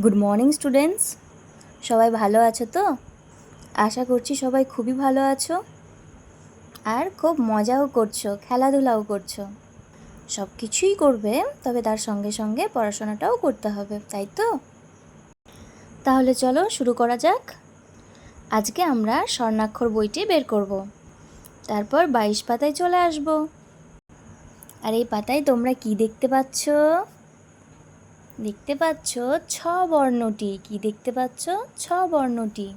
Good morning students, সবাই ভালো আছো তো? আশা করছি সবাই খুবই ভালো আছো আর খুব মজাও করছো, খেলাধুলাও করছো। সব কিছুই করবে, তবে তার সঙ্গে সঙ্গে পড়াশোনাটাও করতে হবে, তাই তো? তাহলে চলো শুরু করা যাক। আজকে আমরা স্বর্ণাক্ষর বইটি বের করব, তারপর 22 পাতায় চলে আসব। আর এই পাতায় তোমরা কি দেখতে পাচ্ছ? দেখতে পাচ্ছ ছ বর্ণটি। কি দেখতে পাচ্ছ? ছ বর্ণটি।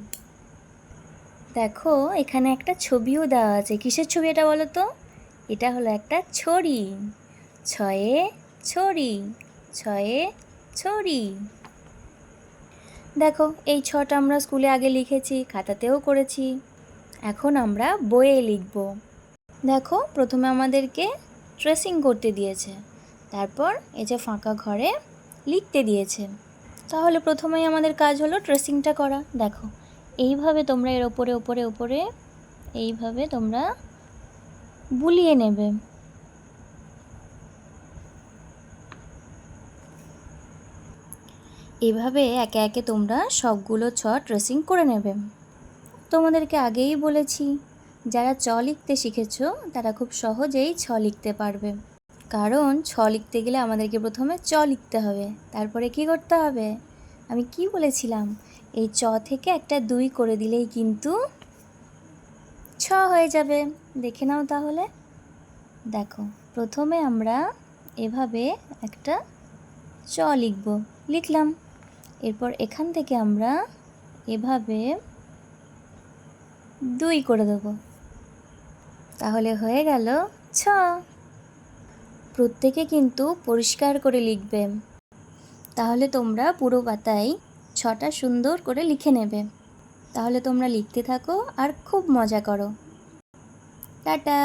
দেখো এখানে একটা ছবিও দেওয়া আছে। কিসের ছবি এটা বলো তো? এটা হলো একটা ছড়ি। ছয়ে ছড়ি, ছয়ে ছড়ি। দেখো এই ছটা আমরা স্কুলে আগে লিখেছি, খাতাতেও করেছি। এখন আমরা বইয়ে লিখব। দেখো প্রথমে আমাদেরকে ট্রেসিং করতে দিয়েছে, তারপর এই যে ফাঁকা ঘরে লিখতে দিয়েছে। তাহলে প্রথমেই আমাদের কাজ হলো ট্রেসিংটা করা। দেখো এইভাবে তোমরা এর ওপরে ওপরে ওপরে এইভাবে তোমরা বুলিয়ে নেবে। এভাবে একে একে তোমরা সবগুলো ছ ট্রেসিং করে নেবে। তোমাদেরকে আগেই বলেছি, যারা চ লিখতে শিখেছো তারা খুব সহজেই ছ লিখতে পারবে। কারণ ছ লিখতে গেলে আমাদেরকে প্রথমে চ লিখতে হবে, তারপরে কি করতে হবে? আমি কি বলেছিলাম? এই চ থেকে একটা 2 করে দিলেই কিন্তু ছ হয়ে যাবে। দেখে নাও তাহলে। দেখো প্রথমে আমরা এভাবে একটা চ লিখব, লিখলাম। এরপর এখান থেকে আমরা এভাবে 2 করে দেব, তাহলে হয়ে গেল ছ। প্রত্যেকে কিন্তু পরিষ্কার করে লিখবে, তাহলে তোমরা পুরো পাতায় ছটা সুন্দর করে লিখে নেবে। তাহলে তোমরা লিখতে থাকো আর খুব মজা করো। টাটা।